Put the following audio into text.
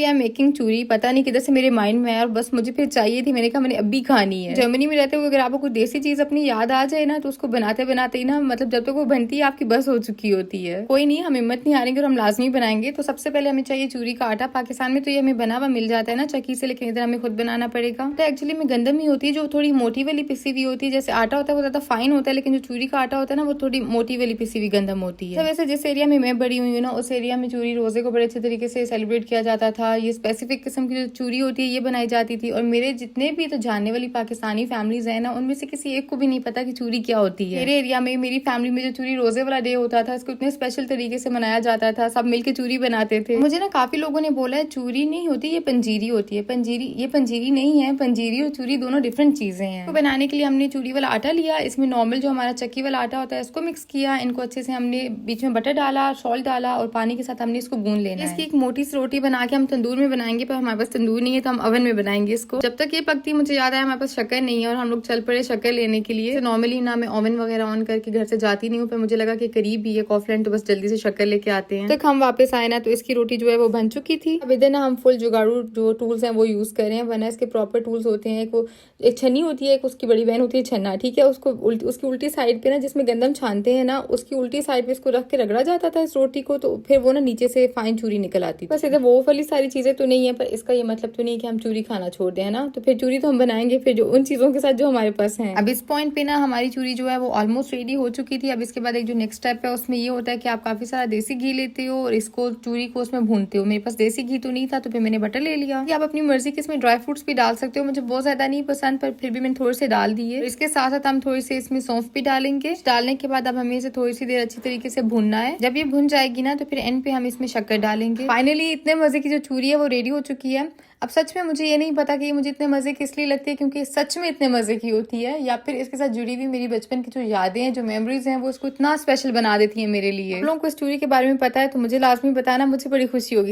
We are making चूरी। पता नहीं किधर से मेरे माइंड में आया और बस मुझे फिर चाहिए थी। मैंने कहा मैंने अभी खानी है। जर्मनी में रहते हुए अगर आपको कोई देसी चीज अपनी याद आ जाए ना तो उसको बनाते बनाते ही ना मतलब जब तक वो बनती है आपकी बस हो चुकी होती है। कोई नहीं, हम हिम्मत नहीं हारेंगे और हम लाजमी बनाएंगे। तो सबसे पहले हमें चाहिए चूरी का आटा। पाकिस्तान में तो ये हमें बना हुआ मिल जाता है ना चक्की से, लेकिन इधर हमें खुद बनाना पड़ेगा। तो एक्चुअली में गंदम ही होती है जो थोड़ी मोटी वाली पिसी हुई होती है। जैसे आटा होता है वो ज्यादा फाइन होता है, लेकिन जो चूरी का आटा होता है ना वो थोड़ी मोटी वाली पिसी हुई गंदम होती है। तो वैसे जिस एरिया में मैं बड़ी हुई हूँ ना उस एरिया में चूरी रोजे को बड़े अच्छे तरीके से सेलिब्रेट किया जाता था। ये स्पेसिफिक किस्म की जो चूरी होती है ये बनाई जाती थी। और मेरे जितने भी तो जानने वाली पाकिस्तानी फैमिलीज है ना उनमें से किसी एक को भी नहीं पता कि चूरी क्या होती है। मेरे एरिया में मेरी फैमिली में जो चूरी रोजे वाला डे होता था इसको इतने स्पेशल तरीके से मनाया जाता था। सब मिलकर चूरी बनाते थे। मुझे ना काफी लोगों ने बोला है चूरी नहीं होती ये पंजीरी होती है। पंजीरी ये पंजीरी नहीं है। पंजीरी और चूरी दोनों डिफरेंट चीजें हैं। तो बनाने के लिए हमने चूरी वाला आटा लिया। इसमें नॉर्मल जो हमारा चक्की वाला आटा होता है इसको मिक्स किया। इनको अच्छे से हमने बीच में बटर डाला, सॉल्ट डाला और पानी के साथ हमने इसको गूंद लेना है। इसकी एक मोटी सी रोटी बना के हम तंदूर में बनाएंगे, पर हमारे पास तंदूर नहीं है तो हम ओवन में बनाएंगे इसको। जब तक ये पकती मुझे याद आया हमारे पास शक्कर नहीं है और हम लोग चल पड़े शक्कर लेने के लिए। नॉर्मली ना मैं ओवन वगैरह ऑन करके घर से जाती नहीं हूँ, पर मुझे लगा कि करीब ही है कॉफलैंड तो बस जल्दी से शक्कर लेके आते हैं। तक हम वापस आए ना तो इसकी रोटी जो है वो बन चुकी थी। अब इधर ना हम फुल जुगाड़ू जो टूल्स हैं वो यूज कर रहे हैं, वरना इसके प्रॉपर टूल्स होते हैं। एक छन्नी होती है, एक उसकी बड़ी बहन होती है छन्ना, ठीक है। उसको उसकी उल्टी साइड पे ना जिसमें गंदम छानते हैं ना उसकी उल्टी साइड पे इसको रख के रगड़ा जाता था इस रोटी को, तो फिर वो ना नीचे से फाइन चूरी निकल आती थी। बस इधर वो वाली सारी चीजें तो नहीं है, पर इसका ये मतलब तो नहीं कि हम चूरी खाना छोड़ दें, है ना। तो फिर चूरी तो हम बनाएंगे फिर जो उन चीजों के साथ जो हमारे पास है। अब इस पॉइंट पे ना हमारी चूरी जो है वो ऑलमोस्ट रेडी हो चुकी थी। अब इसके बाद एक जो नेक्स्ट स्टेप है उसमें ये होता है कि आप काफी सारा देसी घी लेते हो और इसको चूरी को उसमें भूनते हो। मेरे पास देसी घी तो नहीं था तो फिर मैंने बटर ले लिया। आप अपनी मर्जी के इसमें ड्राई फ्रूट्स भी डाल सकते हो। मुझे बहुत ज्यादा नहीं पसंद पर फिर भी मैंने थोड़े से डाल दिए। इसके साथ साथ हम थोड़ी सी इसमें सौंफ भी डालेंगे। डालने के बाद अब हमें इसे थोड़ी सी देर अच्छी तरीके से भूनना है। जब ये भुन जाएगी ना तो फिर एंड पे हम इसमें शक्कर डालेंगे। फाइनली इतने मजे की जो चूरी है वो रेडी हो चुकी है। अब सच में मुझे ये नहीं पता कि ये मुझे इतने मजे की इसलिए लगती है क्योंकि सच में इतने मजे की होती है, या फिर इसके साथ जुड़ी हुई मेरी बचपन की जो यादें हैं, जो मेमोरीज हैं, वो इसको इतना स्पेशल बना देती है मेरे लिए। आप लोगों को इस चूरी के बारे में पता है तो मुझे लाजमी बताना, मुझे बड़ी खुशी होगी।